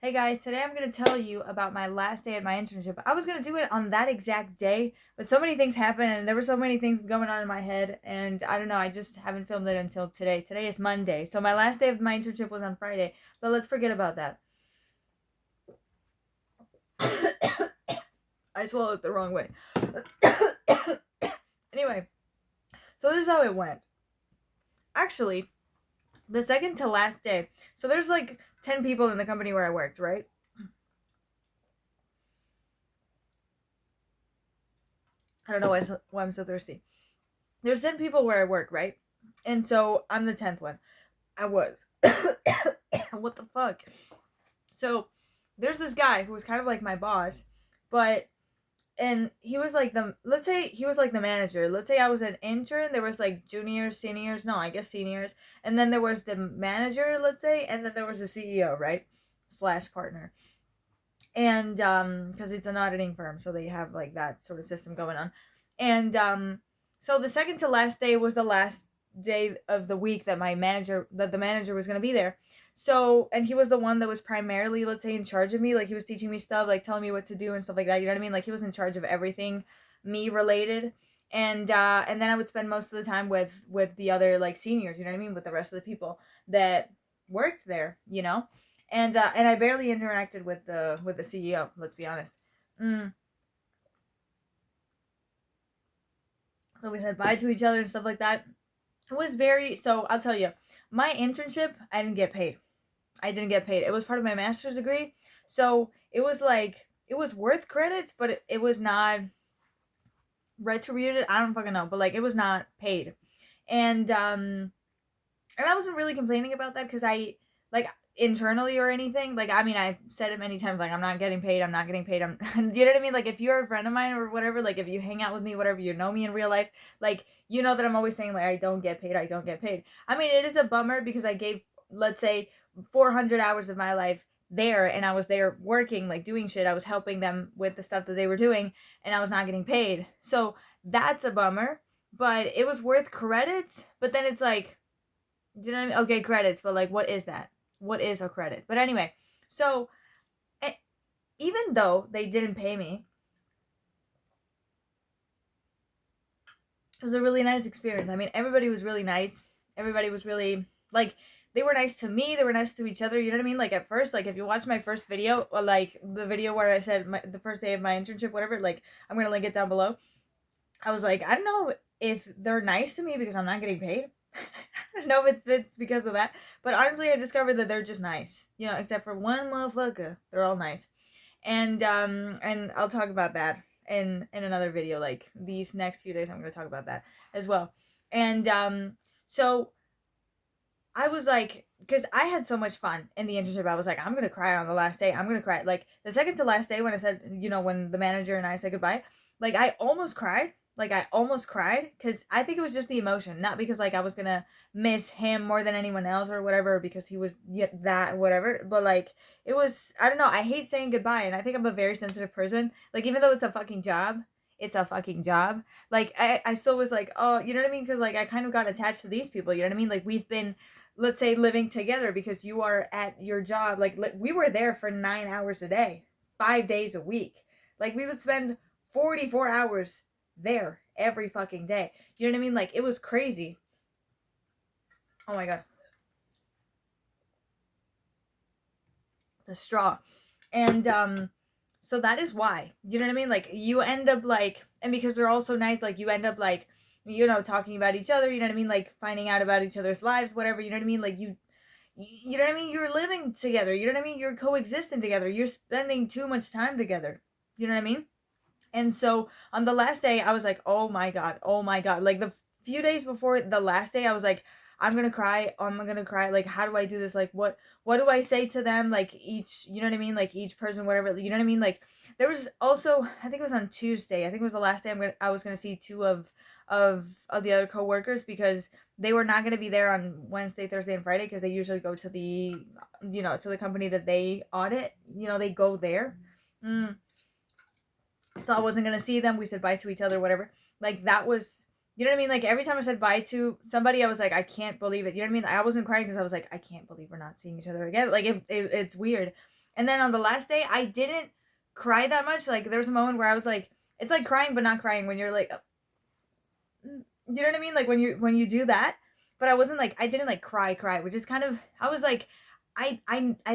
Hey guys, today I'm going to tell you about my last day at my internship. I was going to do it on that exact day, but so many things happened and there were so many things going on in my head, and I don't know, I just haven't filmed it until today. Today is Monday, so my last day of my internship was on Friday, but let's forget about that. I swallowed it the wrong way. Anyway, so this is how it went. Actually, the second to last day, so there's like 10 people in the company where I worked, right? I don't know why I'm so thirsty. There's 10 people where I work, right? And so I'm the 10th one. I was. What the fuck? So there's this guy who was kind of like my boss, but and he was like let's say he was like the manager. Let's say I was an intern, there was like juniors, seniors, no, I guess seniors, and then there was the manager, let's say, and then there was the CEO, right? Slash partner. And because it's an auditing firm, so they have like that sort of system going on. And so the second to last day was the last day of the week that the manager was going to be there. So, and he was the one that was primarily, let's say, in charge of me. Like, he was teaching me stuff, like telling me what to do and stuff like that, you know what I mean? Like, he was in charge of everything me related. And then I would spend most of the time with the other like seniors, you know what I mean, with the rest of the people that worked there, you know. And I barely interacted with the CEO. Let's be honest. Mm. So we said bye to each other and stuff like that. It was very. So I'll tell you, my internship, I didn't get paid. I didn't get paid. It was part of my master's degree, so it was like it was worth credits, but it was not retributed. I don't fucking know, but like it was not paid, and I wasn't really complaining about that because I like internally or anything. Like, I mean, I've said it many times, like, I'm not getting paid, I'm not getting paid. You know what I mean? Like, if you're a friend of mine or whatever, like, if you hang out with me, whatever, you know me in real life, like, you know that I'm always saying, like, I don't get paid, I don't get paid. I mean, it is a bummer because I gave, let's say, 400 hours of my life there, and I was there working, like, doing shit. I was helping them with the stuff that they were doing, and I was not getting paid. So that's a bummer, but it was worth credits. But then it's like, do you know what I mean? Okay, credits, but like, what is that? What is a credit? But anyway, so even though they didn't pay me, it was a really nice experience. I mean, everybody was really nice. Everybody was really like, they were nice to me. They were nice to each other. You know what I mean? Like, at first, like, if you watch my first video, or like the video where I said the first day of my internship, whatever, like, I'm gonna link it down below. I was like, I don't know if they're nice to me because I'm not getting paid. I don't know if it's because of that, but honestly, I discovered that they're just nice. You know, except for one motherfucker, they're all nice. And I'll talk about that in another video. Like, these next few days, I'm gonna talk about that as well. And so I was like, because I had so much fun in the internship, I was like, I'm gonna cry on the last day. I'm gonna cry. Like, the second to last day when I said, you know, when the manager and I said goodbye, like, I almost cried. Like, I almost cried because I think it was just the emotion, not because like I was gonna miss him more than anyone else or whatever, because he was that whatever. But like, it was, I don't know. I hate saying goodbye, and I think I'm a very sensitive person. Like, even though it's a fucking job, it's a fucking job. Like, I still was like, oh, you know what I mean? Because like I kind of got attached to these people. You know what I mean? Like, we've been, let's say, living together because you are at your job. Like, we were there for 9 hours a day, 5 days a week. Like, we would spend 44 hours there every fucking day. You know what I mean? Like, it was crazy. Oh my god. The straw. And so that is why. You know what I mean? Like, you end up like, and because they're all so nice, like, you end up like, you know, talking about each other, you know what I mean? Like, finding out about each other's lives, whatever, you know what I mean? Like, you know what I mean? You're living together. You know what I mean? You're coexisting together. You're spending too much time together. You know what I mean? And so on the last day, I was like, oh my God, oh my God. Like, the few days before the last day, I was like, I'm gonna cry. I'm gonna cry. Like, how do I do this? Like, what do I say to them? Like, each, you know what I mean? Like, each person, whatever, you know what I mean? Like, there was also, I think it was on Tuesday. I think it was the last day I was gonna see two of the other coworkers, because they were not gonna be there on Wednesday, Thursday, and Friday, because they usually go to the, you know, to the company that they audit. You know, they go there. So I wasn't gonna see them. We said bye to each other, whatever. Like, that was, you know what I mean? Like, every time I said bye to somebody, I was like, I can't believe it. You know what I mean? I wasn't crying because I was like, I can't believe we're not seeing each other again. Like, it's weird. And then on the last day, I didn't cry that much. Like there was a moment where I was like, it's like crying but not crying when you're like, you know what I mean? Like when you do that. But I wasn't like, I didn't like cry, which is kind of, I was like, I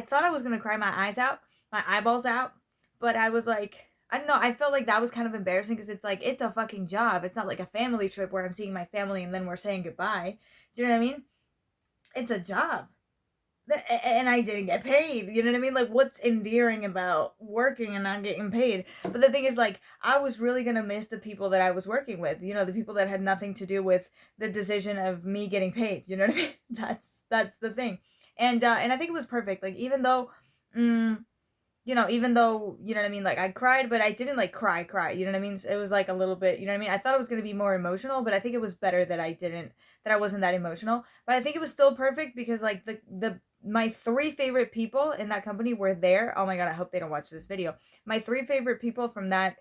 thought I was gonna cry my eyes out, my eyeballs out, but I was like, I don't know. I felt like that was kind of embarrassing because it's like it's a fucking job. It's not like a family trip where I'm seeing my family and then we're saying goodbye. Do you know what I mean? It's a job. And I didn't get paid. You know what I mean? Like, what's endearing about working and not getting paid? But the thing is, like, I was really gonna miss the people that I was working with. You know, the people that had nothing to do with the decision of me getting paid. You know what I mean? That's the thing. And I think it was perfect. Like, mm, even though, you know what I mean, like I cried, but I didn't like cry, you know what I mean? It was like a little bit, you know what I mean? I thought it was going to be more emotional, but I think it was better that I wasn't that emotional. But I think it was still perfect because like my three favorite people in that company were there. Oh my God, I hope they don't watch this video. My three favorite people from that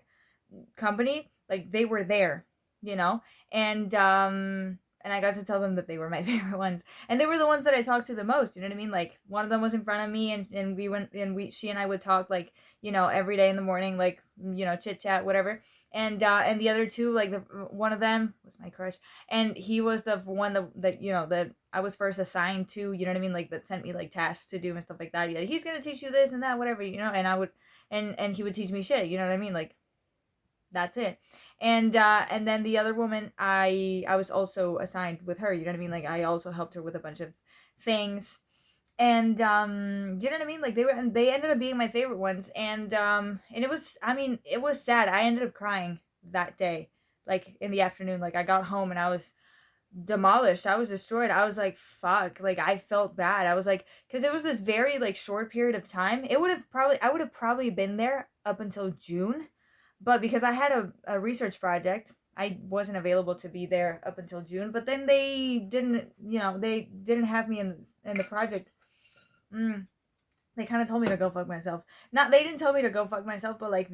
company, like they were there, you know? And I got to tell them that they were my favorite ones. And they were the ones that I talked to the most, you know what I mean? Like one of them was in front of me and we went and she and I would talk like, every day in the morning, like, chit chat, whatever. And the other two, like one of them was my crush, and he was the one that I was first assigned to, you know what I mean? Like that sent me like tasks to do and stuff like that. Yeah, he's gonna teach you this and that, whatever, and I would and he would teach me shit, you know what I mean? Like that's it. And then the other woman, I was also assigned with her, you know what I mean? Like I also helped her with a bunch of things. And you know what I mean? Like they ended up being my favorite ones. And it was, I mean, it was sad. I ended up crying that day, like in the afternoon. Like I got home and I was demolished. I was destroyed. I was like, fuck. Like I felt bad. I was like, because it was this very like short period of time. I would have probably been there up until June, but because I had a research project, I wasn't available to be there up until June. But then they didn't have me in the project. They kind of told me to go fuck myself. Not They didn't tell me to go fuck myself, but like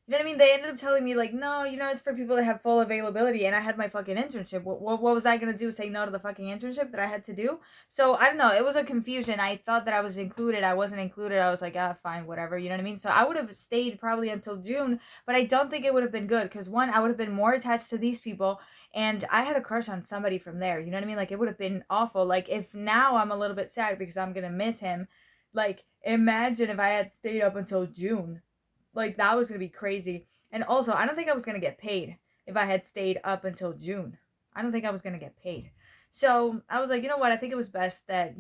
you know what I mean? They ended up telling me like, no, it's for people that have full availability, and I had my fucking internship. What was I gonna do? Say no to the fucking internship that I had to do? So I don't know. It was a confusion. I thought that I was included. I wasn't included. I was like, fine, whatever. You know what I mean? So I would have stayed probably until June, but I don't think it would have been good because one, I would have been more attached to these people, and I had a crush on somebody from there. You know what I mean? Like it would have been awful. Like if now I'm a little bit sad because I'm gonna miss him. Like imagine if I had stayed up until June. Like that was gonna be crazy. And also, I don't think I was gonna get paid if I had stayed up until June. I don't think I was gonna get paid. So I was like, you know what? I think it was best that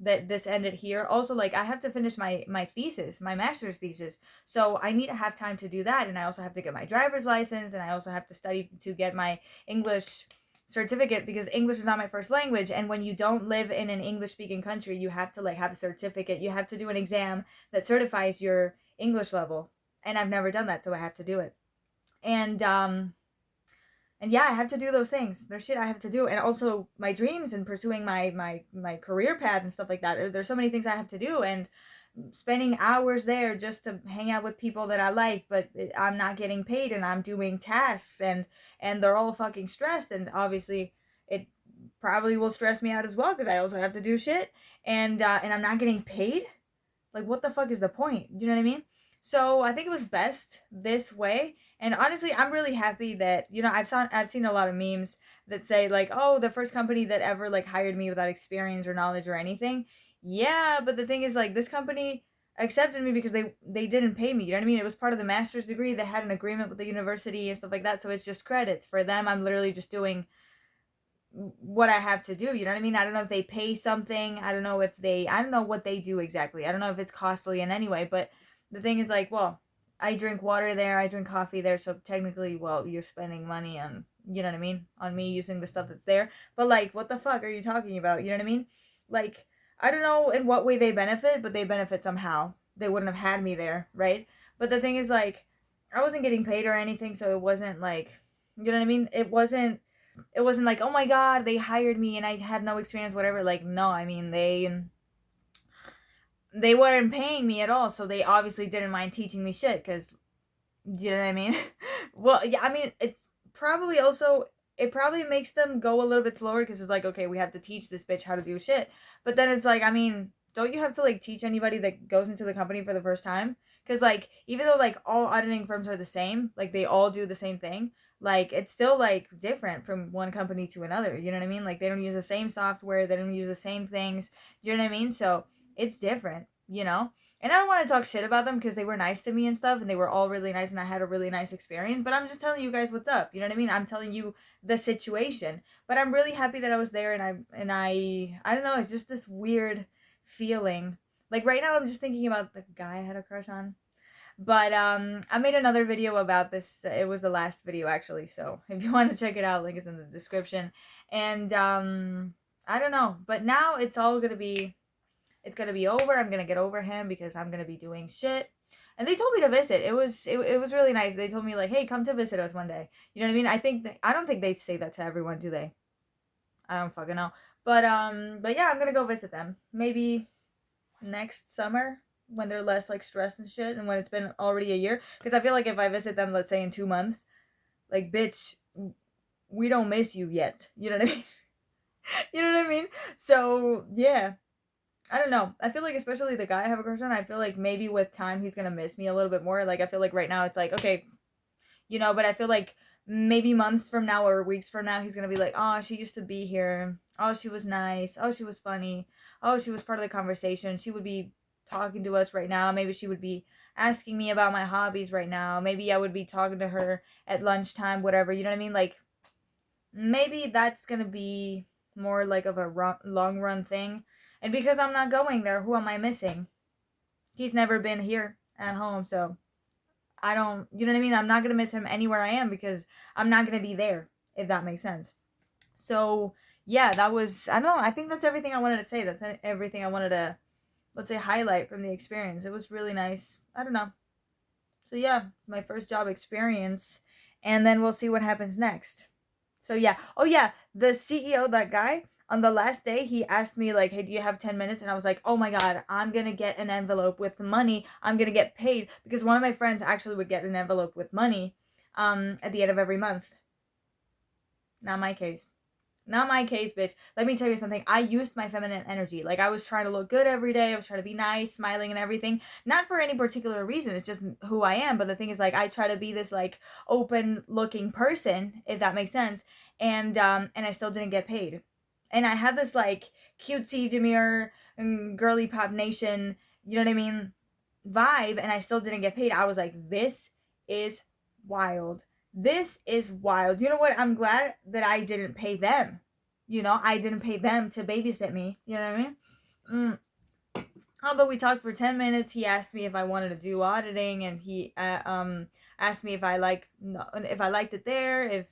that this ended here. Also, like I have to finish my thesis, my master's thesis. So I need to have time to do that, and I also have to get my driver's license, and I also have to study to get my English certificate because English is not my first language, and when you don't live in an English speaking country, you have to like have a certificate. You have to do an exam that certifies your English level, and I've never done that, so I have to do it. And yeah, I have to do those things. There's shit I have to do, and also my dreams and pursuing my career path and stuff like that. There's so many things I have to do, and spending hours there just to hang out with people that I like, but I'm not getting paid, and I'm doing tasks, and they're all fucking stressed, and obviously it probably will stress me out as well because I also have to do shit, and I'm not getting paid. Like, what the fuck is the point? Do you know what I mean? So I think it was best this way. And honestly, I'm really happy that I've seen a lot of memes that say like, oh, the first company that ever like hired me without experience or knowledge or anything. Yeah, but the thing is like this company accepted me because they didn't pay me. You know what I mean? It was part of the master's degree. They had an agreement with the university and stuff like that. So it's just credits for them. I'm literally just doing what I have to do. You know what I mean? I don't know if they pay something. I don't know what they do exactly. I don't know if it's costly in any way, but the thing is like, well, I drink water there, I drink coffee there, so technically, well, you're spending money on, you know what I mean, on me using the stuff that's there. But like, what the fuck are you talking about? You know what I mean? Like, I don't know in what way they benefit, but they benefit somehow. They wouldn't have had me there, right? But the thing is like, I wasn't getting paid or anything, so it wasn't like, you know what I mean? It wasn't like, oh my god, they hired me and I had no experience, whatever. Like, no, I mean, they weren't paying me at all, so they obviously didn't mind teaching me shit, because, you know what I mean? Well, yeah, I mean, it probably makes them go a little bit slower, because it's like, okay, we have to teach this bitch how to do shit. But then it's like, I mean, don't you have to like teach anybody that goes into the company for the first time? Because like even though like all auditing firms are the same, like they all do the same thing, like it's still like different from one company to another. You know what I mean? Like they don't use the same software, they don't use the same things. Do you know what I mean? So it's different, you know? And I don't want to talk shit about them because they were nice to me and stuff, and they were all really nice, and I had a really nice experience. But I'm just telling you guys what's up. You know what I mean? I'm telling you the situation. But I'm really happy that I was there, and I don't know. It's just this weird feeling. Like right now, I'm just thinking about the guy I had a crush on. But I made another video about this. It was the last video actually. So if you want to check it out, link is in the description. And I don't know. But now it's all gonna be it's gonna be over. I'm gonna get over him because I'm gonna be doing shit. And they told me to visit. It was really nice. They told me like, hey, come to visit us one day. You know what I mean? I don't think they say that to everyone, do they? I don't fucking know. But yeah, I'm gonna go visit them. Maybe next summer when they're less like stressed and shit, and when it's been already a year. Because I feel like if I visit them, let's say in 2 months, like bitch, we don't miss you yet. You know what I mean? You know what I mean? So yeah. I don't know. I feel like especially the guy I have a crush on, I feel like maybe with time he's gonna miss me a little bit more. Like I feel like right now it's like, okay, you know, but I feel like maybe months from now or weeks from now he's gonna be like, oh, she used to be here. Oh, she was nice. Oh, she was funny. Oh, she was part of the conversation. She would be talking to us right now. Maybe she would be asking me about my hobbies right now. Maybe I would be talking to her at lunchtime, whatever. You know what I mean? Like maybe that's gonna be more like of a long run thing. And because I'm not going there, who am I missing? He's never been here at home, so I don't, you know what I mean? I'm not gonna miss him anywhere I am because I'm not gonna be there, if that makes sense. So yeah, that was, I don't know, I think that's everything I wanted to say. That's everything I wanted to, let's say, highlight from the experience. It was really nice. I don't know. So yeah, my first job experience, and then we'll see what happens next. So yeah. Oh yeah, the CEO, that guy, on the last day, he asked me like, "Hey, do you have 10 minutes?" And I was like, "Oh my god, I'm going to get an envelope with money. I'm going to get paid because one of my friends actually would get an envelope with money at the end of every month." Not my case. Not my case, bitch. Let me tell you something. I used my feminine energy. Like, I was trying to look good every day. I was trying to be nice, smiling and everything. Not for any particular reason. It's just who I am. But the thing is, like, I try to be this, like, open-looking person, if that makes sense. And I still didn't get paid. And I had this, like, cutesy, demure, girly pop nation, you know what I mean, vibe. And I still didn't get paid. I was like, this is wild. This is wild. You know what? I'm glad that I didn't pay them. You know, I didn't pay them to babysit me. You know what I mean? But we talked for 10 minutes. He asked me if I wanted to do auditing, and he asked me if I liked it there, if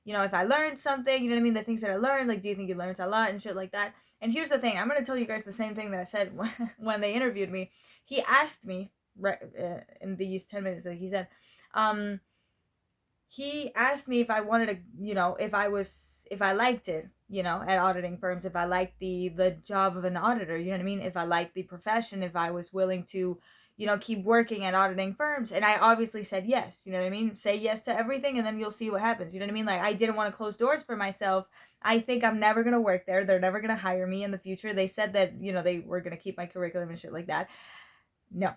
you know, if I learned something, you know what I mean, the things that I learned, like, do you think you learned a lot and shit like that. And here's the thing, I'm going to tell you guys the same thing that I said when they interviewed me. He asked me right in these 10 minutes that he said, he asked me if I wanted to, you know, if I liked it, you know, at auditing firms, if I liked the job of an auditor, you know what I mean? If I liked the profession, if I was willing to, you know, keep working at auditing firms. And I obviously said yes, you know what I mean? Say yes to everything and then you'll see what happens. You know what I mean? Like, I didn't want to close doors for myself. I think I'm never going to work there. They're never going to hire me in the future. They said that, you know, they were going to keep my curriculum and shit like that. No.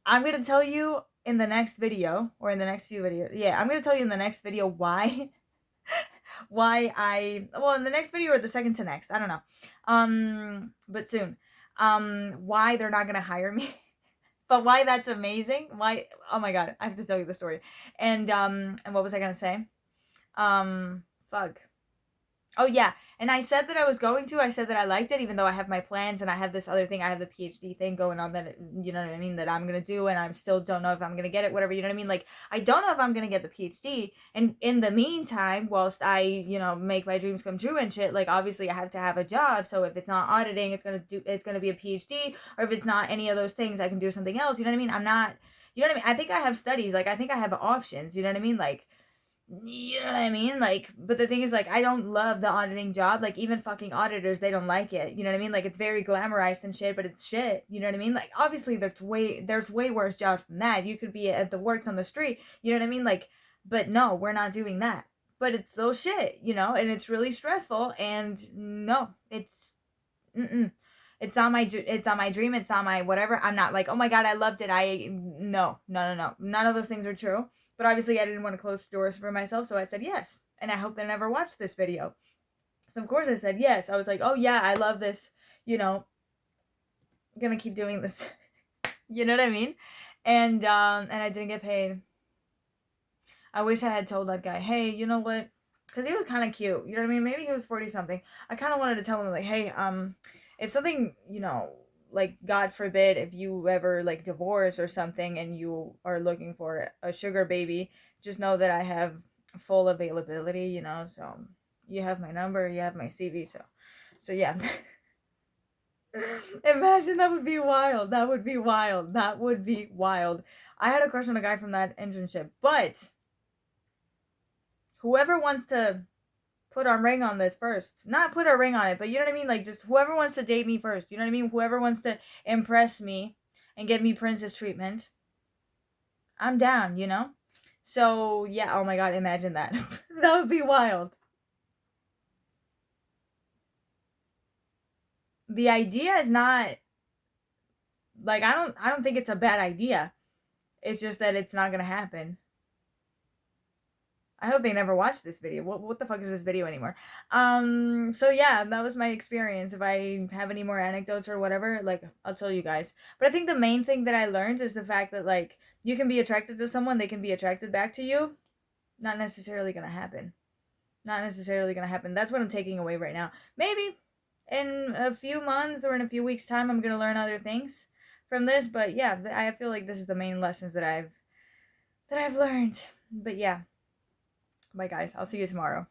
I'm going to tell you in the next video, or in the next few videos. Yeah, I'm going to tell you in the next video why in the next video or the second to next, I don't know. But soon. Why they're not going to hire me. But why that's amazing. Why, oh my god, I have to tell you the story. And what was I going to say? Fuck. Oh yeah, and I said that I said that I liked it, even though I have my plans and I have this other thing, I have the PhD thing going on that, you know what I mean, that I'm gonna do, and I still don't know if I'm gonna get it, whatever, you know what I mean, like, I don't know if I'm gonna get the PhD, and in the meantime, whilst I, you know, make my dreams come true and shit, like, obviously I have to have a job, so if it's not auditing, it's gonna be a PhD, or if it's not any of those things, I can do something else, you know what I mean, I'm not, you know what I mean, I think I have studies, like, I think I have options, you know what I mean, like, you know what I mean? Like, but the thing is, like, I don't love the auditing job. Like, even fucking auditors, they don't like it. You know what I mean? Like, it's very glamorized and shit, but it's shit. You know what I mean? Like, obviously, there's way worse jobs than that. You could be at the works on the street. You know what I mean? Like, but no, we're not doing that. But it's those shit, you know? And it's really stressful. And no, it's, mm-mm. It's on my it's on my dream, it's on my whatever. I'm not like, oh my god, I loved it. No. None of those things are true. But obviously I didn't want to close doors for myself, so I said yes. And I hope they never watch this video. So of course I said yes. I was like, oh yeah, I love this, you know, gonna keep doing this. You know what I mean? And I didn't get paid. I wish I had told that guy, hey, you know what? Because he was kind of cute. You know what I mean? Maybe he was 40 something. I kind of wanted to tell him, like, hey, if something, you know, like, God forbid, if you ever, like, divorce or something and you are looking for a sugar baby, just know that I have full availability, you know? So you have my number, you have my CV. So yeah. Imagine, that would be wild. That would be wild. That would be wild. I had a crush on a guy from that internship, but whoever wants to put our ring on this first, not put a ring on it, but you know what I mean? Like, just whoever wants to date me first, you know what I mean? Whoever wants to impress me and give me princess treatment, I'm down, you know? So, yeah, oh my god, imagine that. That would be wild. The idea is not, like, I don't think it's a bad idea. It's just that it's not gonna happen. I hope they never watch this video. What the fuck is this video anymore? So yeah, that was my experience. If I have any more anecdotes or whatever, like, I'll tell you guys. But I think the main thing that I learned is the fact that, like, you can be attracted to someone, they can be attracted back to you. Not necessarily gonna happen. Not necessarily gonna happen. That's what I'm taking away right now. Maybe in a few months or in a few weeks' time, I'm gonna learn other things from this. But yeah, I feel like this is the main lessons that I've learned. But yeah. Bye, guys. I'll see you tomorrow.